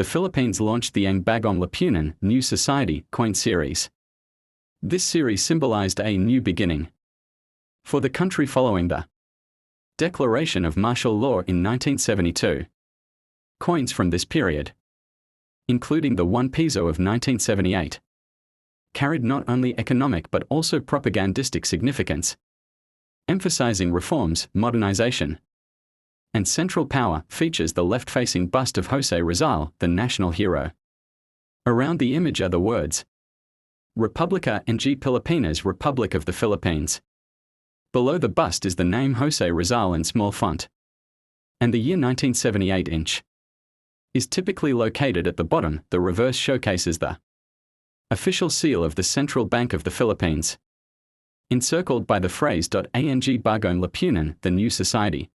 the Philippines launched the Ang Bagong Lipunan New Society coin series. This series symbolized a new beginning for the country following the declaration of martial law in 1972. Coins from this period, including the 1 Piso of 1978, carried not only economic but also propagandistic significance, emphasizing reforms, modernization, and central power. Features the left-facing bust of José Rizal, the national hero. Around the image are the words Republica ng Pilipinas, Republic of the Philippines. Below the bust is the name José Rizal in small font, and the year 1978 inch is typically located at the bottom. The reverse showcases the official seal of the Central Bank of the Philippines, encircled by the phrase Ang Bagong Lipunan, the New Society.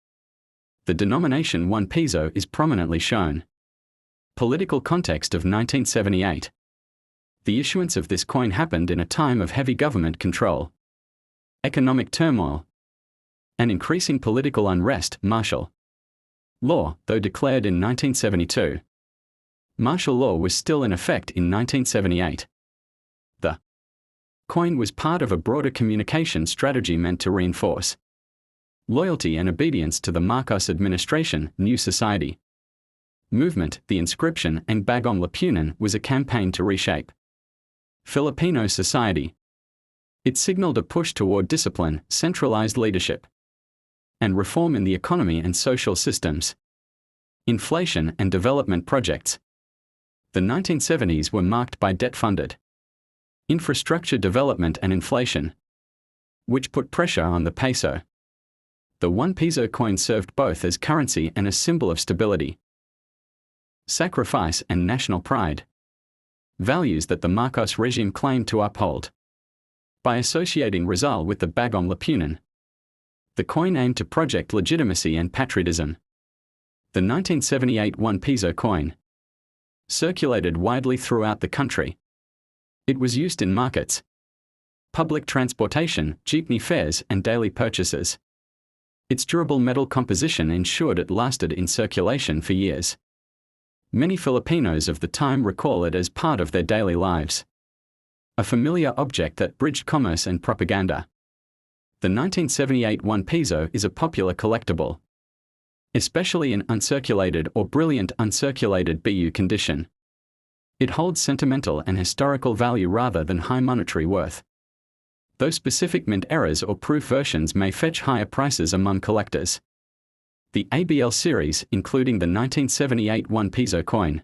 The denomination 1 Piso is prominently shown. Political context of 1978. The issuance of this coin happened in a time of heavy government control, economic turmoil, and increasing political unrest. Martial law, though declared in 1972, martial law was still in effect in 1978. The coin was part of a broader communication strategy meant to reinforce loyalty and obedience to the Marcos administration. New Society movement. The inscription Ang Bagong Lipunan was a campaign to reshape Filipino society. It signaled a push toward discipline, centralized leadership, and reform in the economy and social systems, inflation and development projects. The 1970s were marked by debt-funded infrastructure development and inflation, which put pressure on the peso. The 1 Piso coin served both as currency and a symbol of stability, sacrifice and national pride, values that the Marcos regime claimed to uphold. By associating Rizal with the Bagong Lipunan, the coin aimed to project legitimacy and patriotism. The 1978 1 Piso coin circulated widely throughout the country. It was used in markets, public transportation, jeepney fares, and daily purchases. Its durable metal composition ensured it lasted in circulation for years. Many Filipinos of the time recall it as part of their daily lives, a familiar object that bridged commerce and propaganda. The 1978 1 Piso is a popular collectible, especially in uncirculated or brilliant uncirculated BU condition. It holds sentimental and historical value rather than high monetary worth, though specific mint errors or proof versions may fetch higher prices among collectors. The ABL series, including the 1978 1 Piso coin,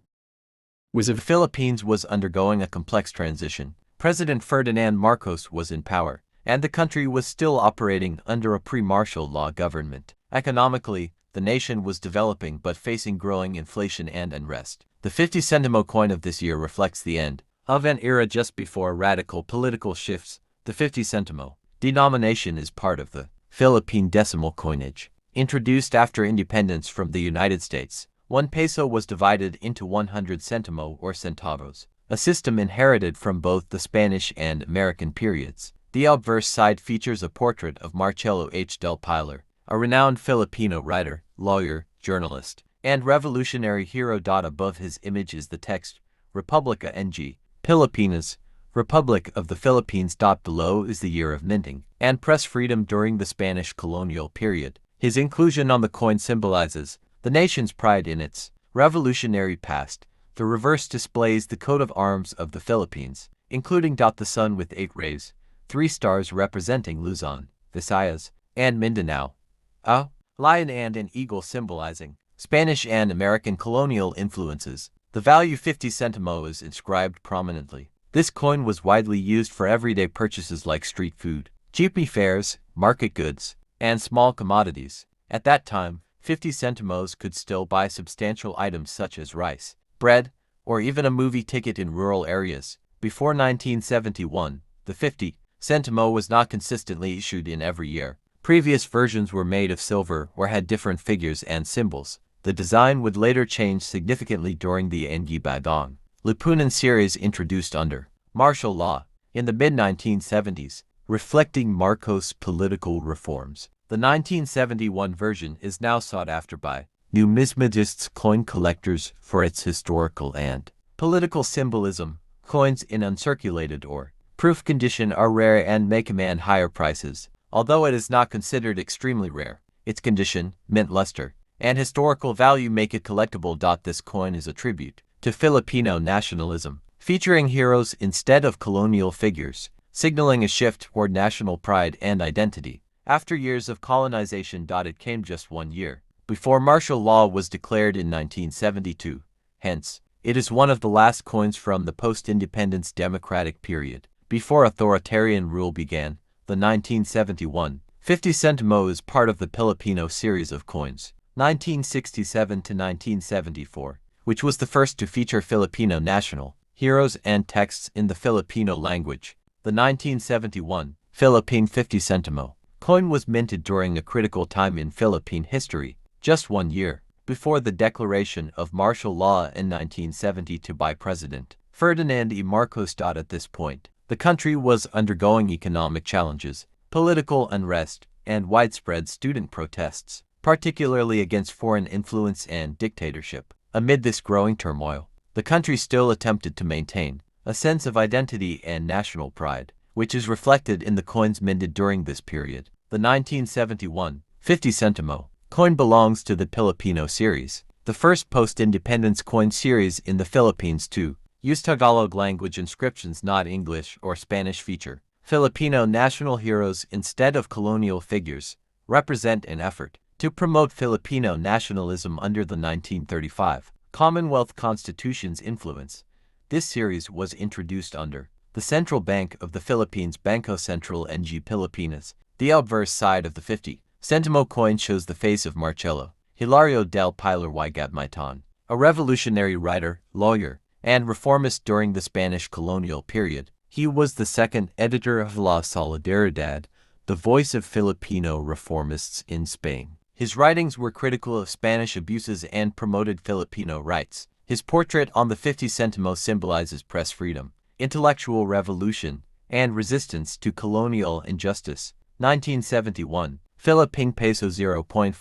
was of The Philippines was undergoing a complex transition. President Ferdinand Marcos was in power, and the country was still operating under a pre-martial law government. Economically, the nation was developing but facing growing inflation and unrest. The 50 Sentimo coin of this year reflects the end of an era just before radical political shifts. The 50 Sentimo denomination is part of the Philippine decimal coinage, introduced after independence from the United States. 1 peso was divided into 100 centimo or centavos, a system inherited from both the Spanish and American periods. The obverse side features a portrait of Marcelo H. del Pilar, a renowned Filipino writer, lawyer, journalist, and revolutionary hero. Above his image is the text, Republica ng Pilipinas, Republic of the Philippines. Below is the year of minting and press freedom during the Spanish colonial period. His inclusion on the coin symbolizes the nation's pride in its revolutionary past. The reverse displays the coat of arms of the Philippines, including the sun with 8 rays, 3 stars representing Luzon, Visayas, and Mindanao, a lion and an eagle symbolizing Spanish and American colonial influences. The value 50 centimo is inscribed prominently. This coin was widely used for everyday purchases like street food, jeepney fares, market goods, and small commodities. At that time, 50 centimos could still buy substantial items such as rice, bread, or even a movie ticket in rural areas. Before 1971, the 50 centimo was not consistently issued in every year. Previous versions were made of silver or had different figures and symbols. The design would later change significantly during the Ang Bagong Lipunan series introduced under martial law in the mid-1970s, reflecting Marcos' political reforms. The 1971 version is now sought after by numismatists, coin collectors for its historical and political symbolism. Coins in uncirculated or proof condition are rare and may command higher prices, although it is not considered extremely rare. Its condition, mint luster, and historical value make it collectible. This coin is a tribute to Filipino nationalism, featuring heroes instead of colonial figures, signaling a shift toward national pride and identity. After years of colonization, it came just 1 year before martial law was declared in 1972. Hence, it is one of the last coins from the post-independence democratic period, before authoritarian rule began. The 1971 50 Sentimo is part of the Filipino series of coins, 1967 to 1974, which was the first to feature Filipino national heroes and texts in the Filipino language. The 1971 Philippine 50 Sentimo coin was minted during a critical time in Philippine history, just 1 year before the declaration of martial law in 1972 by President Ferdinand E. Marcos. At this point, the country was undergoing economic challenges, political unrest, and widespread student protests, particularly against foreign influence and dictatorship. Amid this growing turmoil, the country still attempted to maintain a sense of identity and national pride, which is reflected in the coins minted during this period. The 1971 50 Sentimo coin belongs to the Filipino series, the first post-independence coin series in the Philippines to use Tagalog language inscriptions, not English or Spanish. Feature Filipino national heroes instead of colonial figures, represent an effort to promote Filipino nationalism under the 1935 Commonwealth Constitution's influence. This series was introduced under the Central Bank of the Philippines, Bangko Sentral ng Pilipinas. The obverse side of the 50 Sentimo coin shows the face of Marcelo Hilario del Pilar y Gabmaitan, a revolutionary writer, lawyer, and reformist during the Spanish colonial period. He was the second editor of La Solidaridad, the voice of Filipino reformists in Spain. His writings were critical of Spanish abuses and promoted Filipino rights. His portrait on the 50 Sentimo symbolizes press freedom, intellectual revolution, and resistance to colonial injustice. 1971 Philippine peso 0.50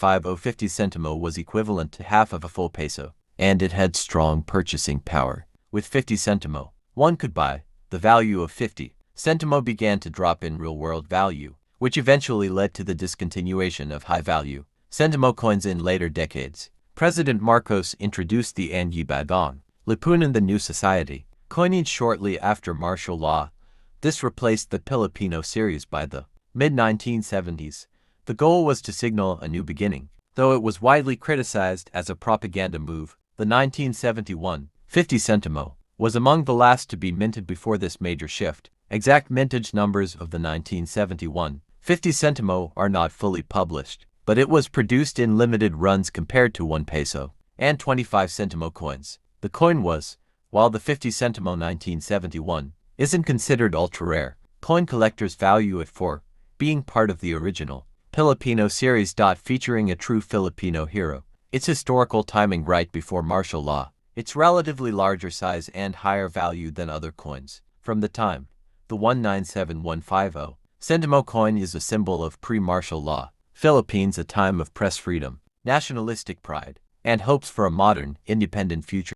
Sentimo was equivalent to half of a full peso, and it had strong purchasing power. With 50 Sentimo, one could buy. The value of 50 Sentimo began to drop in real-world value, which eventually led to the discontinuation of high-value Sentimo coins in later decades. President Marcos introduced the Ang Bagong Lipunan, the new society, coinage shortly after martial law. This replaced the Filipino series by the mid-1970s. The goal was to signal a new beginning, though it was widely criticized as a propaganda move. The 1971 50 Sentimo was among the last to be minted before this major shift. Exact mintage numbers of the 1971 50 Sentimo are not fully published, but it was produced in limited runs compared to 1 peso and 25 Sentimo coins. The coin was, while the 50 Sentimo 1971 isn't considered ultra-rare, coin collectors value it for being part of the original Filipino series. Featuring a true Filipino hero, its historical timing right before martial law, its relatively larger size and higher value than other coins from the time. The 197150 Sentimo coin is a symbol of pre-martial law Philippines, a time of press freedom, nationalistic pride, and hopes for a modern, independent future.